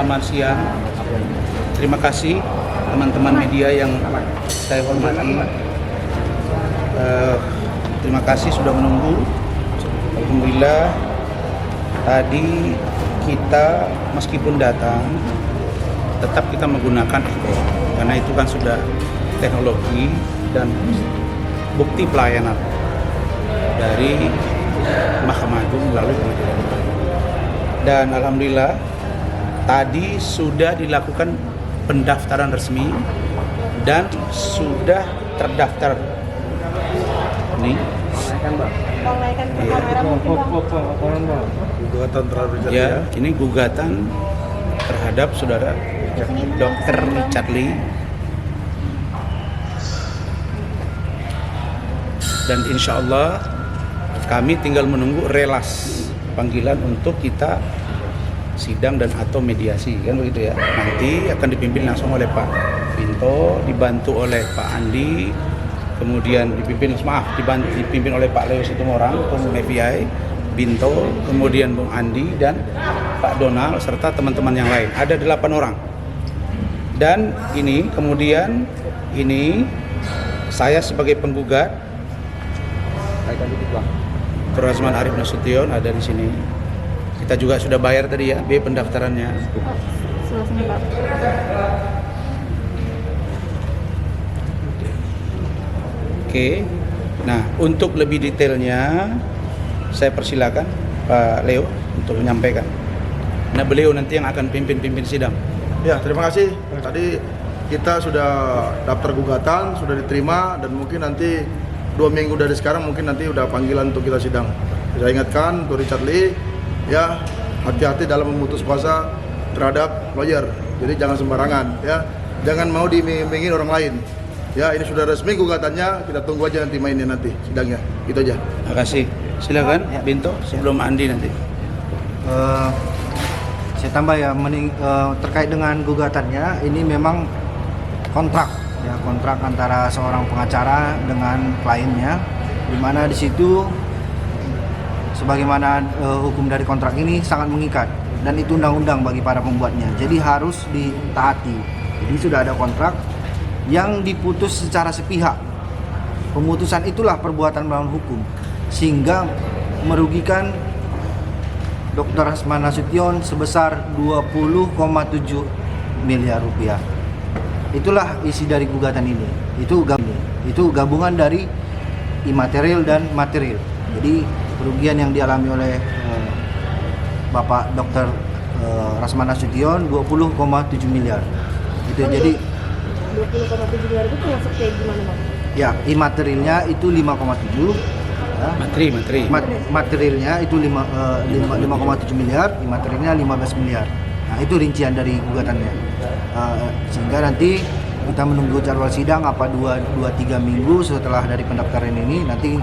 Selamat siang. Terima kasih teman-teman media yang saya hormati. Terima kasih sudah menunggu. Alhamdulillah tadi kita meskipun datang tetap kita menggunakan echo karena itu kan sudah teknologi dan bukti pelayanan dari Mahkamah Agung melalui pengadilan. Dan alhamdulillah tadi sudah dilakukan pendaftaran resmi dan sudah terdaftar ini gugatan terhadap Richard Lee. ya, ini gugatan terhadap saudara Dr. Richard Lee dan insya Allah kami tinggal menunggu relas panggilan untuk kita sidang dan atau mediasi kan begitu ya. Nanti akan dipimpin langsung oleh Pak Binto, dibantu oleh Pak Andi, kemudian dipimpin oleh Pak Leo Situmorang, kemudian FBI, Binto, kemudian Bung Andi dan Pak Donald serta teman-teman yang lain. Ada 8 orang. Dan ini kemudian saya sebagai penggugat Dr. Rasman Arif Nasution ada di sini. Kita juga sudah bayar tadi ya, biaya pendaftarannya. Oke. Nah, untuk lebih detailnya saya persilakan Pak Leo untuk menyampaikan. Nah, beliau nanti yang akan pimpin sidang. Ya, terima kasih. Tadi kita sudah daftar gugatan, sudah diterima dan mungkin nanti 2 minggu dari sekarang mungkin nanti udah panggilan untuk kita sidang. Saya ingatkan untuk Richard Lee, ya hati-hati dalam memutus kuasa terhadap lawyer. Jadi jangan sembarangan, ya. Jangan mau diiming-imingin orang lain. Ya, ini sudah resmi gugatannya, kita tunggu aja nanti mainnya nanti sidangnya. Gitu aja. Terima kasih. Silakan Binto sebelum Andi nanti. Saya tambah ya, terkait dengan gugatannya, ini memang kontrak antara seorang pengacara dengan kliennya, di mana di situ sebagaimana hukum dari kontrak ini sangat mengikat dan itu undang-undang bagi para pembuatnya, jadi harus ditaati. Jadi sudah ada kontrak yang diputus secara sepihak. Pemutusan itulah perbuatan melawan hukum sehingga merugikan Dr. Rasman Nasution sebesar 20,7 miliar rupiah. Itulah isi dari gugatan ini. Itu gabungan dari imaterial dan material. Jadi kerugian yang dialami oleh Bapak Dr. Rasman Nasution 20,7 miliar. Itu jadi 20,7 miliar itu termasuk kayak gimana, Bang? Ya, imaterialnya itu 5,7. Ya. Materialnya itu 5,7 miliar, imaterialnya 15 miliar. Nah, itu rincian dari gugatannya. Sehingga nanti kita menunggu jadwal sidang apa 2-3 minggu setelah dari pendaftaran ini nanti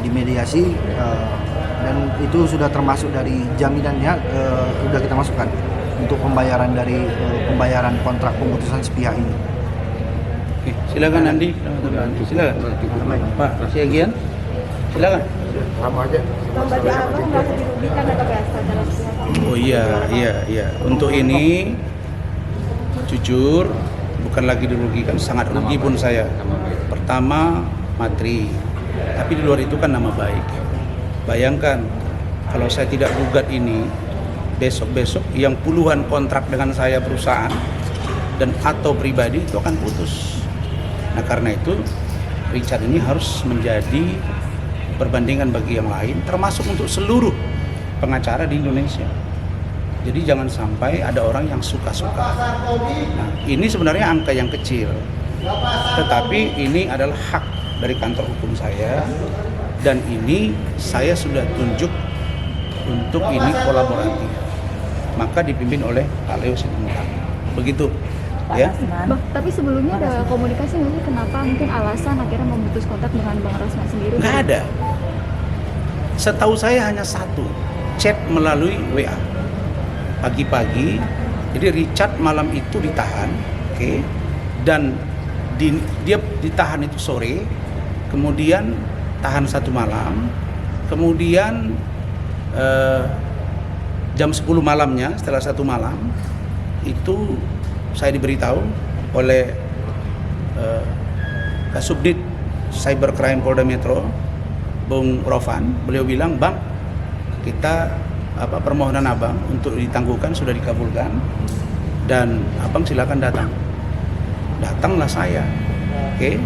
dimediasi dan itu sudah termasuk dari jaminannya sudah kita masukkan untuk pembayaran dari pembayaran kontrak pemutusan sepihak ini. Oke, silakan Andi. Silakan. Pak Siagian. Silakan. Sama aja. Bang, bagi abang merasa dirugikan atau biasa dalam pihak? Oh iya. Untuk ini jujur bukan lagi dirugikan, sangat rugi pun saya. Pertama materi, tapi di luar itu kan nama baik. Bayangkan kalau saya tidak gugat ini, besok-besok yang puluhan kontrak dengan saya perusahaan dan atau pribadi itu akan putus. Nah karena itu Richard ini harus menjadi perbandingan bagi yang lain, termasuk untuk seluruh pengacara di Indonesia. Jadi jangan sampai ada orang yang suka-suka. Nah, ini sebenarnya angka yang kecil, tetapi ini adalah hak dari kantor hukum saya, dan ini saya sudah tunjuk untuk ini kolaboratif. Maka dipimpin oleh Pak Leo Situmorang. Begitu, ya. Bang, tapi sebelumnya ada komunikasi nggak sih kenapa mungkin alasan akhirnya memutus kontak dengan Bang Rasman sendiri? Nggak ada. Setahu saya hanya satu, chat melalui WA. Pagi-pagi, jadi Richard malam itu ditahan, oke, dan dia ditahan itu sore, kemudian tahan 1 malam, kemudian jam 10 malamnya setelah 1 malam itu saya diberitahu oleh Kasubdit Cybercrime Polda Metro, Bung Rofan. Beliau bilang, Bang, kita permohonan abang untuk ditangguhkan sudah dikabulkan dan abang silakan datang. Datanglah saya, oke,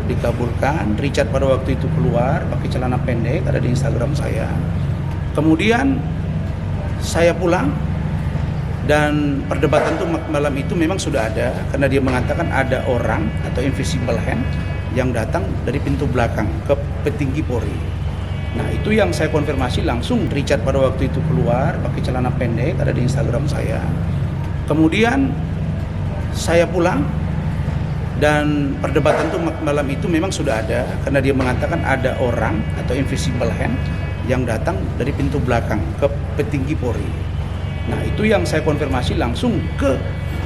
dikabulkan. Richard pada waktu itu keluar pakai celana pendek, ada di Instagram saya. Kemudian saya pulang dan perdebatan tuh malam itu memang sudah ada karena dia mengatakan ada orang atau invisible hand yang datang dari pintu belakang ke petinggi Polri. Nah, itu yang saya konfirmasi langsung. Richard pada waktu itu keluar pakai celana pendek, ada di Instagram saya. Kemudian saya pulang dan perdebatan tuh malam itu memang sudah ada karena dia mengatakan ada orang atau invisible hand yang datang dari pintu belakang ke petinggi Polri. Nah, itu yang saya konfirmasi langsung ke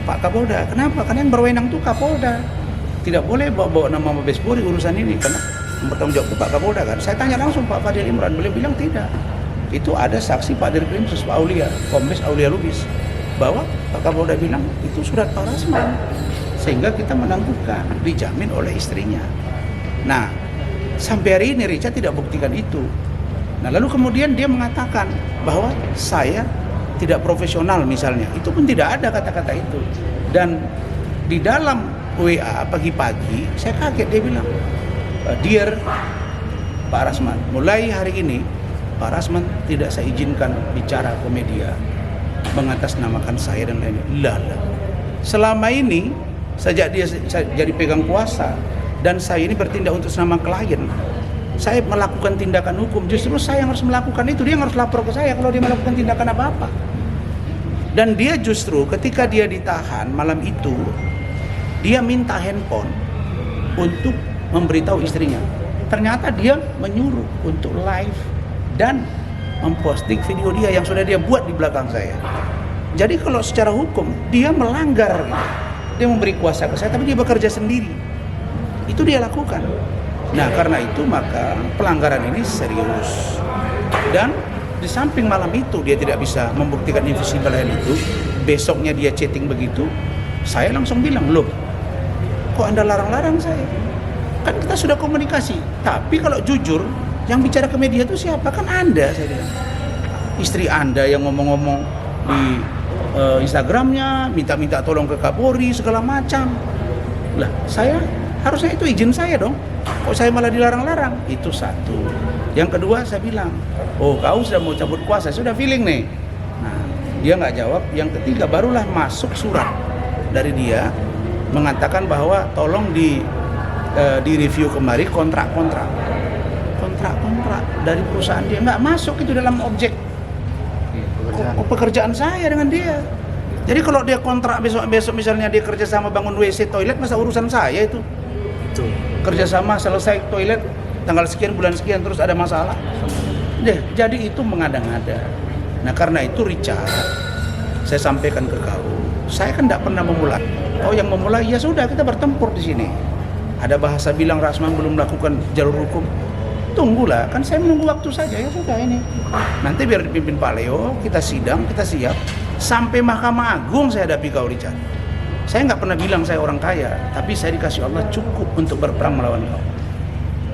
Pak Kapolda. Kenapa? Karena yang berwenang itu Kapolda. Tidak boleh bawa nama Mabes Polri urusan ini karena bertanggung jawab ke Pak Kapolda kan. Saya tanya langsung Pak Fadil Imran, beliau bilang tidak. Itu ada saksi Pak Dirkrim Sus Pak Aulia, Kombes Aulia Lubis, bahwa Pak Kapolda bilang itu surat Pak Rasman. Sehingga kita menangguhkan, dijamin oleh istrinya. Nah, sampai hari ini Richard tidak buktikan itu. Nah, lalu kemudian dia mengatakan bahwa saya tidak profesional misalnya. Itu pun tidak ada kata-kata itu. Dan di dalam WA pagi-pagi saya kaget, dia bilang, "Dear Pak Rasman, mulai hari ini Pak Rasman tidak saya izinkan bicara ke media mengatasnamakan saya dan lain-lain." Lah. Selama ini sejak dia jadi pegang kuasa dan saya ini bertindak untuk nama klien, saya melakukan tindakan hukum, justru saya yang harus melakukan itu. Dia yang harus lapor ke saya kalau dia melakukan tindakan apa-apa. Dan dia justru ketika dia ditahan malam itu, dia minta handphone untuk memberitahu istrinya. Ternyata dia menyuruh untuk live dan memposting video dia yang sudah dia buat di belakang saya. Jadi kalau secara hukum dia melanggar, dia memberi kuasa ke saya, tapi dia bekerja sendiri. Itu dia lakukan. Nah, karena itu maka pelanggaran ini serius. Dan di samping malam itu dia tidak bisa membuktikan invisible hand itu, besoknya dia chatting begitu, saya langsung bilang, "Loh, kok Anda larang-larang saya? Kan kita sudah komunikasi. Tapi kalau jujur, yang bicara ke media itu siapa? Kan Anda," saya bilang. "Istri Anda yang ngomong-ngomong di Instagramnya, minta-minta tolong ke Kapolri, segala macam. Lah, saya harusnya itu izin saya dong. Kok saya malah dilarang-larang?" Itu satu. Yang kedua saya bilang, "Oh, kau sudah mau cabut kuasa, sudah feeling nih." Nah, dia nggak jawab. Yang ketiga barulah masuk surat dari dia mengatakan bahwa tolong di review kembali kontrak-kontrak dari perusahaan dia. Nggak masuk itu dalam objek pekerjaan saya dengan dia. Jadi kalau dia kontrak besok misalnya dia kerjasama bangun WC toilet, masa urusan saya itu? Kerjasama selesai toilet tanggal sekian bulan sekian terus ada masalah. Jadi itu mengada-ngada. Nah, karena itu Richard, saya sampaikan ke kau, saya kan tidak pernah memulai. Kau yang memulai, ya sudah kita bertempur di sini. Ada bahasa bilang Rasman belum melakukan jalur hukum. Tunggulah, kan saya menunggu waktu saja, ya sudah ini. Nanti biar dipimpin Pak Leo, kita sidang, kita siap. Sampai Mahkamah Agung saya hadapi kau, Richard. Saya nggak pernah bilang saya orang kaya, tapi saya dikasih Allah cukup untuk berperang melawan kau.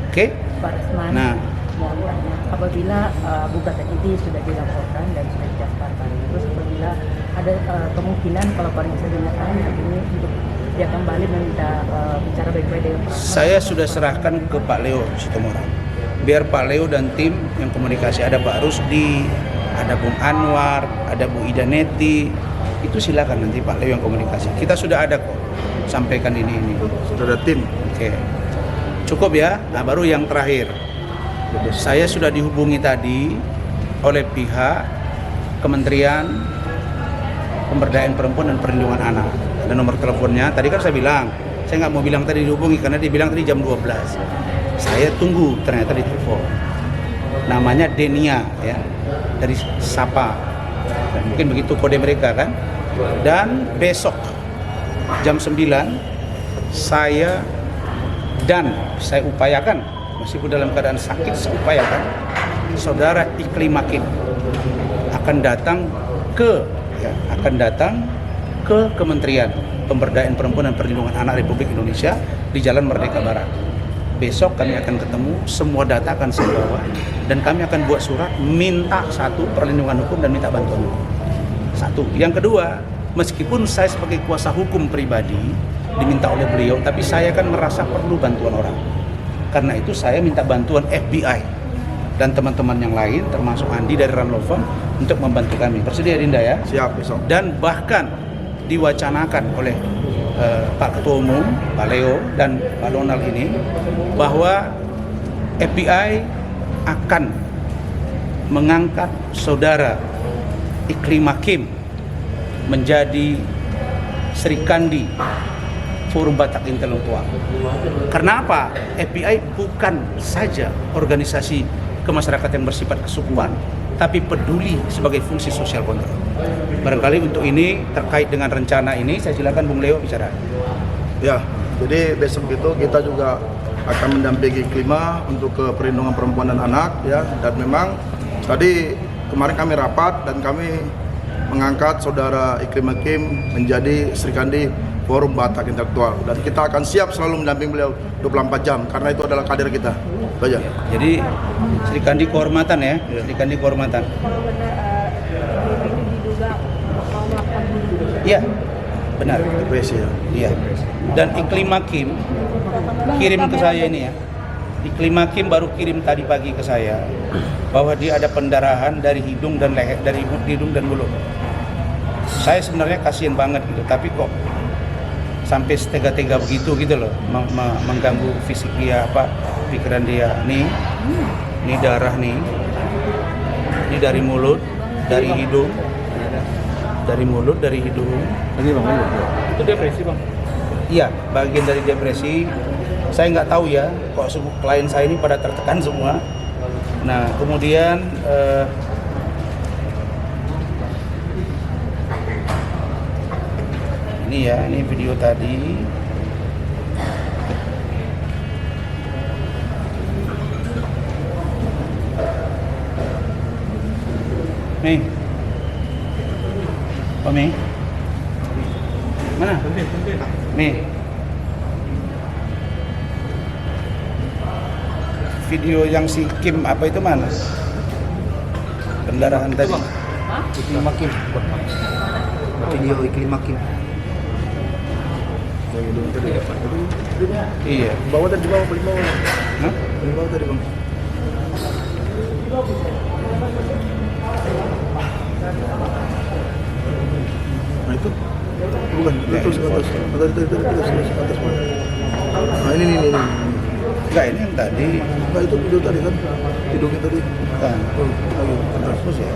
Oke? Pak Rasman, Nah, mohon tanya, apabila gugatan ini sudah dilaporkan dan sudah didaftarkan, terus apabila ada kemungkinan kalau Pak bisa dinyatakan ini untuk dia kembali meminta bicara baik-baik dengan Pak Rasman. saya sudah serahkan ke Pak Leo Sitomorang. Biar Pak Leo dan tim yang komunikasi, ada Pak Rusdi, ada Bung Anwar, ada Bu Ida Neti, itu silakan nanti Pak Leo yang komunikasi. Kita sudah ada kok sampaikan ini. Sudah ada tim. Oke. Cukup ya. Nah, baru yang terakhir. Saya sudah dihubungi tadi oleh pihak Kementerian Pemberdayaan Perempuan dan Perlindungan Anak. Ada nomor teleponnya. Tadi kan saya bilang, saya nggak mau bilang tadi dihubungi karena dia bilang tadi jam 12. Saya tunggu, ternyata ditelepon. Namanya Denia ya, dari Sapa. Dan mungkin begitu kode mereka kan. Dan besok jam 9 saya upayakan, meskipun dalam keadaan sakit, saya upayakan Saudara Iklim Hakim akan datang ke ke Kementerian Pemberdayaan Perempuan dan Perlindungan Anak Republik Indonesia di Jalan Merdeka Barat. Besok kami akan ketemu, semua data akan saya bawa, dan kami akan buat surat minta satu perlindungan hukum dan minta bantuan hukum. Satu. Yang kedua, meskipun saya sebagai kuasa hukum pribadi diminta oleh beliau, tapi saya kan merasa perlu bantuan orang. Karena itu saya minta bantuan FBI dan teman-teman yang lain, termasuk Andi dari Ranlova, untuk membantu kami. Bersedia Dinda ya? Siap besok. Dan bahkan diwacanakan oleh Pak Ketua Umum, Pak Leo dan Pak Donald ini, bahwa FBI akan mengangkat saudara Iklim Hakim menjadi Serikandi Forum Batak Intelektual. Kenapa? FBI bukan saja organisasi kemasyarakatan yang bersifat kesukuan, tapi peduli sebagai fungsi sosial kontrol. Barangkali untuk ini, terkait dengan rencana ini, saya silakan Bung Leo bicara. Ya, jadi besok itu kita juga akan mendampingi Klima untuk ke perlindungan perempuan dan anak ya. Dan memang tadi kemarin kami rapat dan kami mengangkat saudara Iklim Hakim menjadi Serikandi Forum Batak Intelektual, dan kita akan siap selalu mendampingi beliau 24 jam karena itu adalah kader kita. Itu aja. Jadi Serikandi Kehormatan ya, Serikandi Kehormatan. Kalau benar ini diduga mau melakukan bunuh diri. Iya, benar. Depresi ya. Iya. Dan Iklim Hakim kirim ke saya ini ya. Iklim Hakim baru kirim tadi pagi ke saya bahwa dia ada pendarahan dari hidung dan leher, dari hidung dan mulut. Saya sebenarnya kasihan banget gitu, tapi kok sampai setega-tega begitu gitu loh, mengganggu fisik dia, pikiran dia. Nih darah nih, ini dari mulut, dari hidung, dari mulut, dari hidung. Ini bang, itu depresi bang. Iya, bagian dari depresi. Saya nggak tahu ya, kok klien saya ini pada tertekan semua. Nah, kemudian ini ya, ini video tadi. Nih, Pak Mi, mana? Nih, video yang si Kim apa itu mana? Pendarahan tadi. Iklim Hakim. Video Iklim Hakim. Iya. Bawa tadi, bawa, beli bawa. Hah? Beli bawa tadi bang. Nah itu bukan, itu atas mana? Nah ini. Enggak, ini yang tadi. Enggak, itu video tadi kan, hidungnya tadi. Bukan. Oh, ayo, Terus ya.